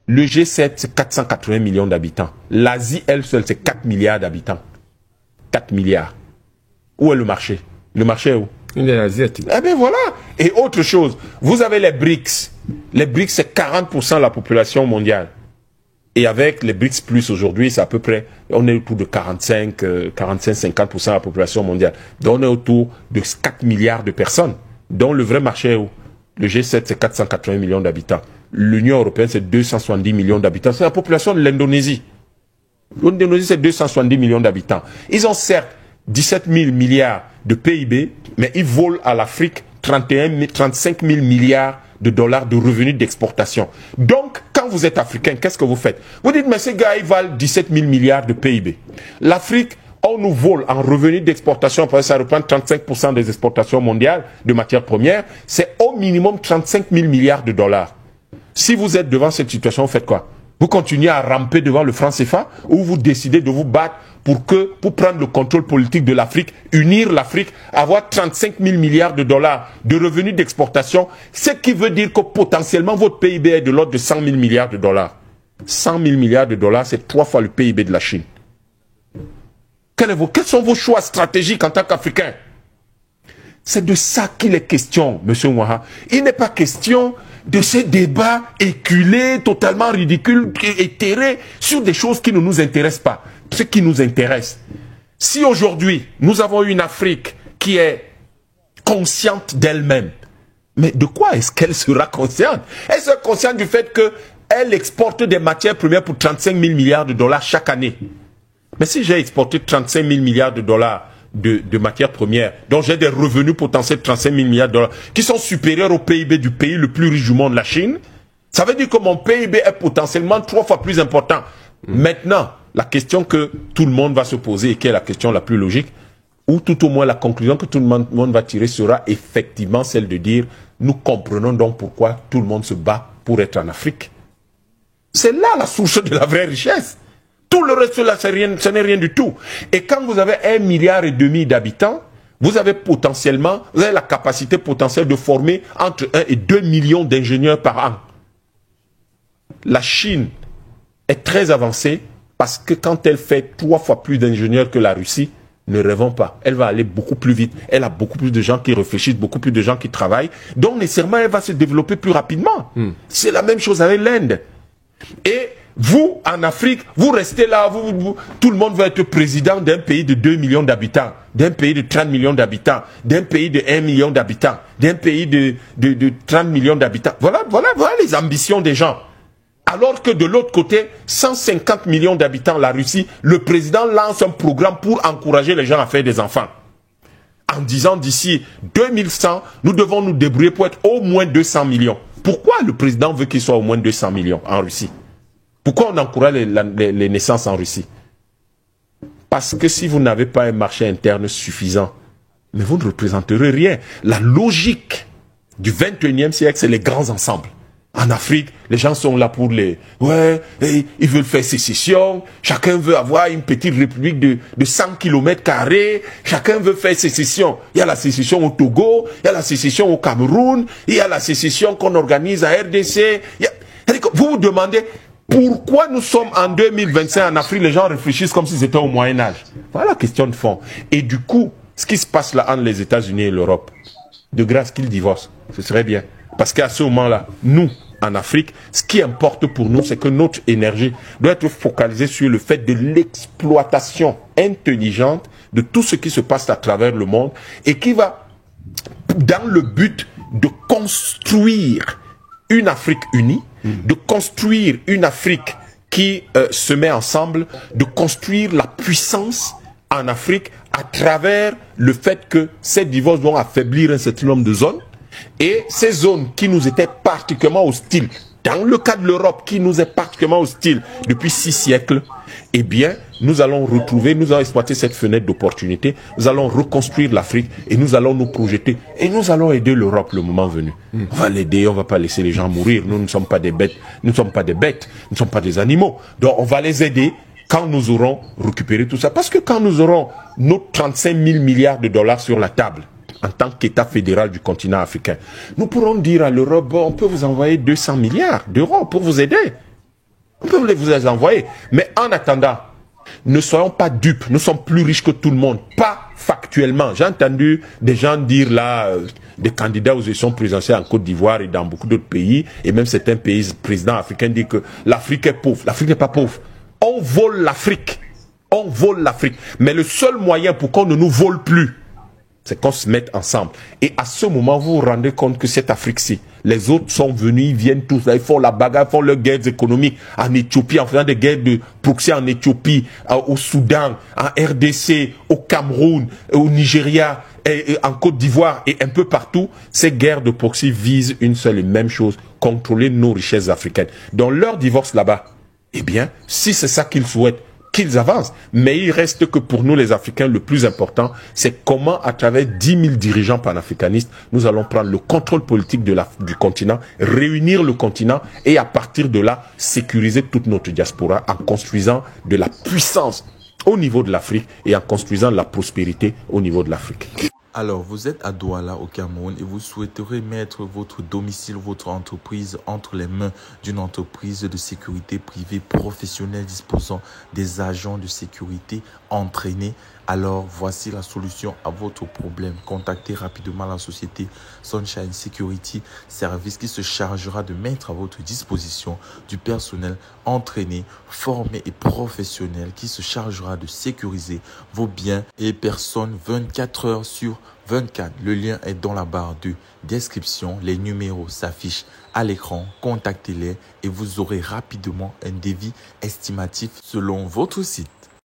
Le G7, c'est 480 millions d'habitants. L'Asie, elle seule, c'est 4 milliards d'habitants. 4 milliards. Où est le marché? Le marché est où? Il est asiatique. Eh bien voilà. Et autre chose, vous avez les BRICS. Les BRICS, c'est 40% de la population mondiale. Et avec les BRICS plus aujourd'hui, c'est à peu près, on est autour de 45-50% de la population mondiale. Donc on est autour de 4 milliards de personnes. Donc le vrai marché est où? Le G7, c'est 480 millions d'habitants. L'Union européenne, c'est 270 millions d'habitants. C'est la population de l'Indonésie. L'Indonésie, c'est 270 millions d'habitants. Ils ont certes 17 000 milliards de PIB, mais ils volent à l'Afrique 35 000 milliards de dollars de revenus d'exportation. Donc, quand vous êtes africain, qu'est-ce que vous faites? Vous dites, mais ces gars, ils valent 17 000 milliards de PIB. L'Afrique, on nous vole en revenus d'exportation, parce que ça représente 35% des exportations mondiales de matières premières, c'est au minimum 35 000 milliards de dollars. Si vous êtes devant cette situation, vous faites quoi? Vous continuez à ramper devant le franc CFA ou vous décidez de vous battre pour prendre le contrôle politique de l'Afrique, unir l'Afrique, avoir 35 000 milliards de dollars de revenus d'exportation, ce qui veut dire que potentiellement votre PIB est de l'ordre de 100 000 milliards de dollars. 100 000 milliards de dollars, c'est 3 fois le PIB de la Chine. Quels sont vos choix stratégiques en tant qu'Africain? C'est de ça qu'il est question, M. Ouaha. Il n'est pas question de ces débats éculés, totalement ridicules, éthérés, sur des choses qui ne nous intéressent pas. Ce qui nous intéresse. Si aujourd'hui, nous avons une Afrique qui est consciente d'elle-même, mais de quoi est-ce qu'elle sera consciente? Elle sera consciente du fait qu'elle exporte des matières premières pour 35 000 milliards de dollars chaque année. Mais si j'ai exporté 35 000 milliards de dollars de matières premières, donc j'ai des revenus potentiels de 35 000 milliards de dollars, qui sont supérieurs au PIB du pays le plus riche du monde, la Chine, ça veut dire que mon PIB est potentiellement 3 fois plus important. Maintenant, la question que tout le monde va se poser et qui est la question la plus logique, ou tout au moins la conclusion que tout le monde va tirer sera effectivement celle de dire nous comprenons donc pourquoi tout le monde se bat pour être en Afrique. C'est là la source de la vraie richesse. Tout le reste là, ce n'est rien du tout. Et quand vous avez 1,5 milliard d'habitants, vous avez la capacité potentielle de former entre 1 et 2 millions d'ingénieurs par an. La Chine est très avancée parce que quand elle fait 3 fois plus d'ingénieurs que la Russie, ne rêvons pas, elle va aller beaucoup plus vite. Elle a beaucoup plus de gens qui réfléchissent, beaucoup plus de gens qui travaillent. Donc nécessairement, elle va se développer plus rapidement. C'est la même chose avec l'Inde. Et vous, en Afrique, vous restez là, tout le monde va être président d'un pays de 2 millions d'habitants, d'un pays de 30 millions d'habitants, d'un pays de 1 million d'habitants, d'un pays de 30 millions d'habitants. Voilà les ambitions des gens. Alors que de l'autre côté, 150 millions d'habitants, la Russie, le président lance un programme pour encourager les gens à faire des enfants. En disant d'ici 2100, nous devons nous débrouiller pour être au moins 200 millions. Pourquoi le président veut qu'il soit au moins 200 millions en Russie? Pourquoi on encourage les naissances en Russie? Parce que si vous n'avez pas un marché interne suffisant, mais vous ne représenterez rien. La logique du 21e siècle, c'est les grands ensembles. En Afrique, les gens sont là pour ils veulent faire sécession, chacun veut avoir une petite république de 100 km², chacun veut faire sécession. Il y a la sécession au Togo, il y a la sécession au Cameroun, il y a la sécession qu'on organise à RDC. Vous vous demandez pourquoi nous sommes en 2025 en Afrique, les gens réfléchissent comme si c'était au Moyen-Âge. Voilà la question de fond. Et du coup, ce qui se passe là entre les États-Unis et l'Europe, de grâce qu'ils divorcent, ce serait bien. Parce qu'à ce moment-là, nous, en Afrique, ce qui importe pour nous, c'est que notre énergie doit être focalisée sur le fait de l'exploitation intelligente de tout ce qui se passe à travers le monde et qui va dans le but de construire une Afrique unie, de construire une Afrique qui se met ensemble, de construire la puissance en Afrique à travers le fait que ces divorces vont affaiblir un certain nombre de zones. Et ces zones qui nous étaient particulièrement hostiles, dans le cas de l'Europe qui nous est particulièrement hostile depuis 6 siècles, eh bien, nous allons exploiter cette fenêtre d'opportunité, nous allons reconstruire l'Afrique et nous allons nous projeter et nous allons aider l'Europe le moment venu. On va l'aider, on ne va pas laisser les gens mourir, nous ne sommes pas des bêtes, nous ne sommes pas des animaux. Donc on va les aider quand nous aurons récupéré tout ça. Parce que quand nous aurons nos 35 000 milliards de dollars sur la table, en tant qu'État fédéral du continent africain, nous pourrons dire à l'Europe, bon, on peut vous envoyer 200 milliards d'euros pour vous aider. On peut vous les envoyer. Mais en attendant, ne soyons pas dupes. Nous sommes plus riches que tout le monde. Pas factuellement. J'ai entendu des gens dire là, des candidats aux élections présidentielles en Côte d'Ivoire et dans beaucoup d'autres pays, et même certains pays présidents africains disent que l'Afrique est pauvre. L'Afrique n'est pas pauvre. On vole l'Afrique. On vole l'Afrique. Mais le seul moyen pour qu'on ne nous vole plus, c'est qu'on se mette ensemble. Et à ce moment, vous vous rendez compte que cette Afrique-ci, les autres sont venus, ils viennent tous là, ils font la bagarre, ils font leurs guerres économiques en Éthiopie, en faisant des guerres de proxy en Éthiopie, au Soudan, en RDC, au Cameroun, au Nigeria, et en Côte d'Ivoire et un peu partout. Ces guerres de proxy visent une seule et même chose, contrôler nos richesses africaines. Dans leur divorce là-bas, eh bien, si c'est ça qu'ils souhaitent, qu'ils avancent. Mais il reste que pour nous les Africains, le plus important, c'est comment à travers 10 000 dirigeants panafricanistes, nous allons prendre le contrôle politique du continent, réunir le continent et à partir de là, sécuriser toute notre diaspora en construisant de la puissance au niveau de l'Afrique et en construisant de la prospérité au niveau de l'Afrique. Alors, vous êtes à Douala, au Cameroun, et vous souhaiterez mettre votre domicile, votre entreprise entre les mains d'une entreprise de sécurité privée professionnelle disposant des agents de sécurité entraînés. Alors, voici la solution à votre problème. Contactez rapidement la société Sunshine Security Service qui se chargera de mettre à votre disposition du personnel entraîné, formé et professionnel qui se chargera de sécuriser vos biens et personnes 24 heures sur 24. Le lien est dans la barre de description. Les numéros s'affichent à l'écran. Contactez-les et vous aurez rapidement un devis estimatif selon votre site.